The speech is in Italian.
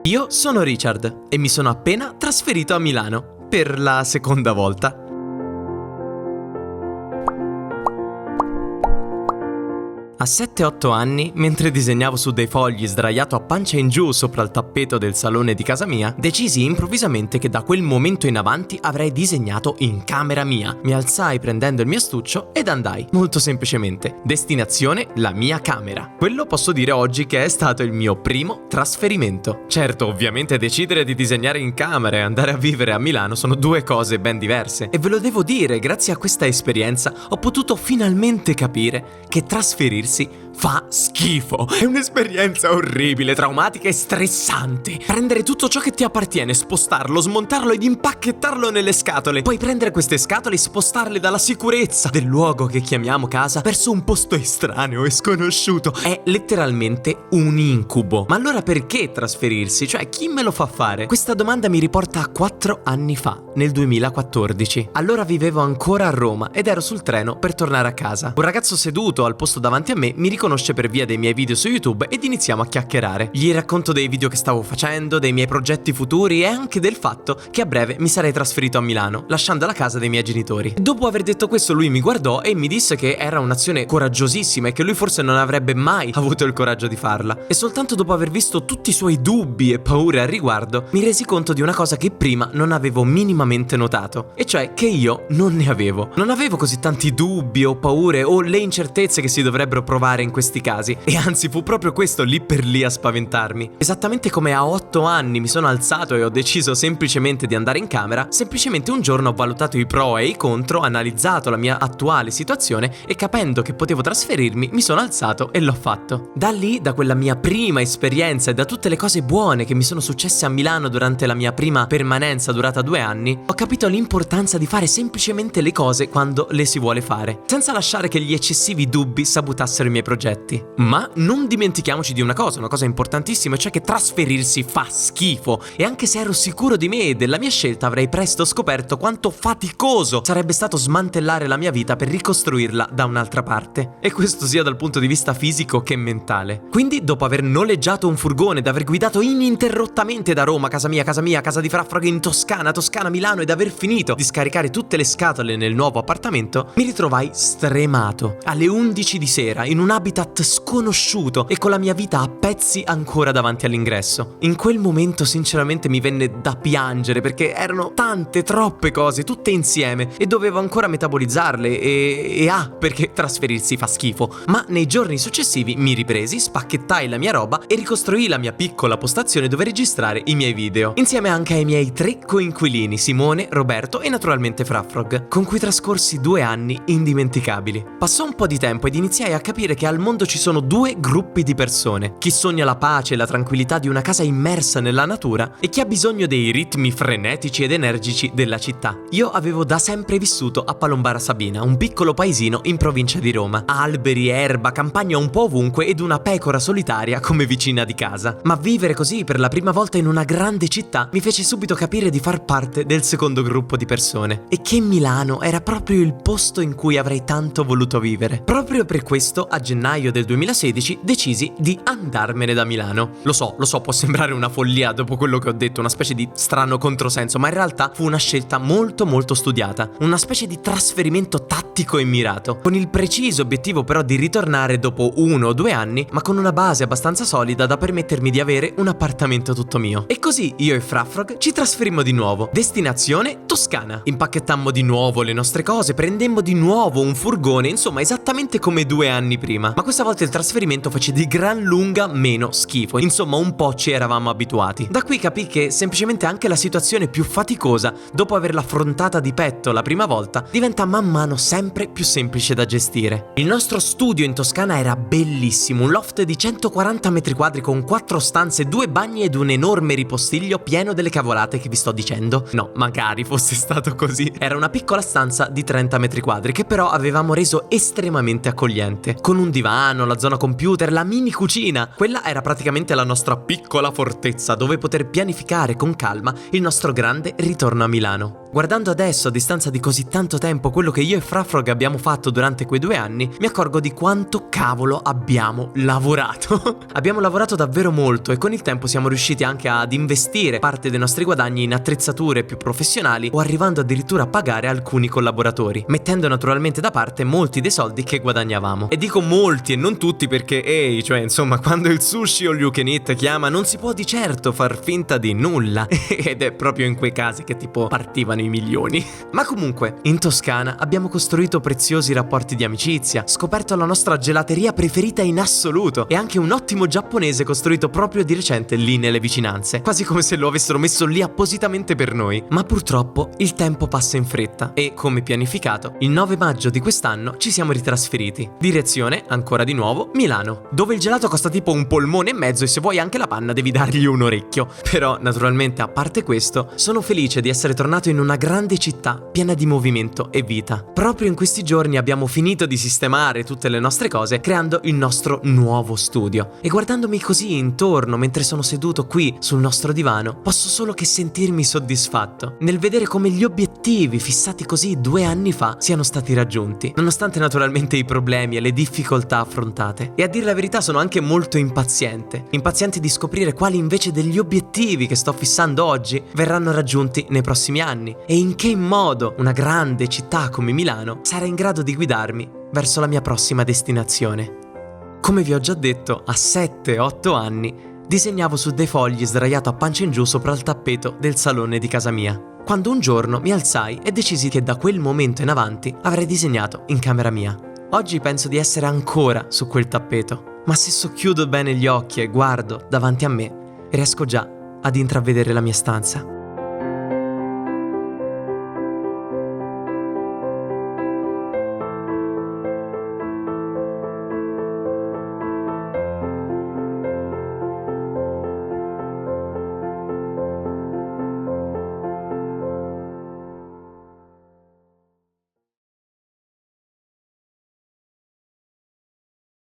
Io sono Richard e mi sono appena trasferito a Milano per la seconda volta. A 7-8 anni, mentre disegnavo su dei fogli sdraiato a pancia in giù sopra il tappeto del salone di casa mia, decisi improvvisamente che da quel momento in avanti avrei disegnato in camera mia. Mi alzai prendendo il mio astuccio ed andai, molto semplicemente. Destinazione, la mia camera. Quello posso dire oggi che è stato il mio primo trasferimento. Certo, ovviamente decidere di disegnare in camera e andare a vivere a Milano sono due cose ben diverse. E ve lo devo dire, grazie a questa esperienza ho potuto finalmente capire che trasferirsi fa schifo. È un'esperienza orribile, traumatica e stressante. Prendere tutto ciò che ti appartiene, spostarlo, smontarlo ed impacchettarlo nelle scatole. Poi prendere queste scatole e spostarle dalla sicurezza del luogo che chiamiamo casa verso un posto estraneo e sconosciuto. È letteralmente un incubo. Ma allora perché trasferirsi? Cioè, chi me lo fa fare? Questa domanda mi riporta a 4 anni fa, nel 2014. Allora vivevo ancora a Roma ed ero sul treno per tornare a casa. Un ragazzo seduto al posto davanti a me mi riconosce per via dei miei video su YouTube ed iniziamo a chiacchierare. Gli racconto dei video che stavo facendo, dei miei progetti futuri e anche del fatto che a breve mi sarei trasferito a Milano, lasciando la casa dei miei genitori. Dopo aver detto questo lui mi guardò e mi disse che era un'azione coraggiosissima e che lui forse non avrebbe mai avuto il coraggio di farla. E soltanto dopo aver visto tutti i suoi dubbi e paure al riguardo, mi resi conto di una cosa che prima non avevo minimamente notato, e cioè che io non ne avevo. Non avevo così tanti dubbi o paure o le incertezze che si dovrebbero provare in questi casi, e anzi fu proprio questo lì per lì a spaventarmi. Esattamente come a 8 anni mi sono alzato e ho deciso semplicemente di andare in camera, semplicemente un giorno ho valutato i pro e i contro, analizzato la mia attuale situazione e capendo che potevo trasferirmi mi sono alzato e l'ho fatto. Da lì, da quella mia prima esperienza e da tutte le cose buone che mi sono successe a Milano durante la mia prima permanenza durata 2 anni, ho capito l'importanza di fare semplicemente le cose quando le si vuole fare, senza lasciare che gli eccessivi dubbi sabotassero i miei progetti. Ma non dimentichiamoci di una cosa importantissima, cioè che trasferirsi fa schifo, e anche se ero sicuro di me e della mia scelta avrei presto scoperto quanto faticoso sarebbe stato smantellare la mia vita per ricostruirla da un'altra parte, e questo sia dal punto di vista fisico che mentale. Quindi, dopo aver noleggiato un furgone ed aver guidato ininterrottamente da Roma, casa mia, casa di Frafrog in Toscana, Milano, ed aver finito di scaricare tutte le scatole nel nuovo appartamento, mi ritrovai stremato alle 11 di sera in un habitat sconosciuto e con la mia vita a pezzi ancora davanti all'ingresso. In quel momento sinceramente mi venne da piangere, perché erano tante, troppe cose tutte insieme e dovevo ancora metabolizzarle perché trasferirsi fa schifo. Ma nei giorni successivi mi ripresi, spacchettai la mia roba e ricostruì la mia piccola postazione dove registrare i miei video, insieme anche ai miei 3 coinquilini, Simone, Roberto e naturalmente Frafrog, con cui trascorsi 2 anni indimenticabili. Passò un po' di tempo ed iniziai a capire che al mondo ci sono 2 gruppi di persone: chi sogna la pace e la tranquillità di una casa immersa nella natura e chi ha bisogno dei ritmi frenetici ed energici della città. Io avevo da sempre vissuto a Palombara Sabina, un piccolo paesino in provincia di Roma. Alberi, erba, campagna un po' ovunque ed una pecora solitaria come vicina di casa. Ma vivere così per la prima volta in una grande città mi fece subito capire di far parte del secondo gruppo di persone e che Milano era proprio il posto in cui avrei tanto voluto vivere. Proprio per questo, a gennaio del 2016 decisi di andarmene da Milano. Lo so, può sembrare una follia dopo quello che ho detto, una specie di strano controsenso, ma in realtà fu una scelta molto studiata, una specie di trasferimento tattico e mirato, con il preciso obiettivo però di ritornare dopo 1 o 2 anni, ma con una base abbastanza solida da permettermi di avere un appartamento tutto mio. E così io e Frafrog ci trasferimmo di nuovo. Destinazione Toscana. Impacchettammo di nuovo le nostre cose, prendemmo di nuovo un furgone, insomma esattamente come 2 anni prima. Ma questa volta il trasferimento fece di gran lunga meno schifo, insomma un po' ci eravamo abituati. Da qui capì che semplicemente anche la situazione più faticosa, dopo averla affrontata di petto la prima volta, diventa man mano sempre più semplice da gestire. Il nostro studio in Toscana era bellissimo, un loft di 140 metri quadri con 4 stanze, 2 bagni ed un enorme ripostiglio pieno delle cavolate che vi sto dicendo. No, magari fosse stato così. Era una piccola stanza di 30 metri quadri che però avevamo reso estremamente accogliente, con un divano, la zona computer, la mini cucina. Quella era praticamente la nostra piccola fortezza dove poter pianificare con calma il nostro grande ritorno a Milano. Guardando adesso, a distanza di così tanto tempo, quello che io e Frafrog abbiamo fatto durante quei 2 anni, mi accorgo di quanto cavolo abbiamo lavorato. Abbiamo lavorato davvero molto e con il tempo siamo riusciti anche ad investire parte dei nostri guadagni in attrezzature più professionali o arrivando addirittura a pagare alcuni collaboratori, mettendo naturalmente da parte molti dei soldi che guadagnavamo. E dico molti e non tutti perché, cioè insomma, quando il sushi all you can eat chiama non si può di certo far finta di nulla. Ed è proprio in quei casi che tipo partivano i milioni. Ma comunque, in Toscana abbiamo costruito preziosi rapporti di amicizia, scoperto la nostra gelateria preferita in assoluto e anche un ottimo giapponese costruito proprio di recente lì nelle vicinanze, quasi come se lo avessero messo lì appositamente per noi. Ma purtroppo il tempo passa in fretta e, come pianificato, il 9 maggio di quest'anno ci siamo ritrasferiti. Direzione, ancora di nuovo, Milano, dove il gelato costa tipo un polmone e mezzo e se vuoi anche la panna devi dargli un orecchio. Però, naturalmente, a parte questo, sono felice di essere tornato in una grande città piena di movimento e vita. Proprio in questi giorni abbiamo finito di sistemare tutte le nostre cose creando il nostro nuovo studio. E guardandomi così intorno mentre sono seduto qui sul nostro divano, posso solo che sentirmi soddisfatto nel vedere come gli obiettivi fissati così 2 anni fa siano stati raggiunti, nonostante naturalmente i problemi e le difficoltà affrontate. E a dire la verità sono anche molto impaziente di scoprire quali invece degli obiettivi che sto fissando oggi verranno raggiunti nei prossimi anni e in che modo una grande città come Milano sarà in grado di guidarmi verso la mia prossima destinazione. Come vi ho già detto, a 7-8 anni disegnavo su dei fogli sdraiato a pancia in giù sopra il tappeto del salone di casa mia, quando un giorno mi alzai e decisi che da quel momento in avanti avrei disegnato in camera mia. Oggi penso di essere ancora su quel tappeto, ma se socchiudo bene gli occhi e guardo davanti a me, riesco già ad intravedere la mia stanza.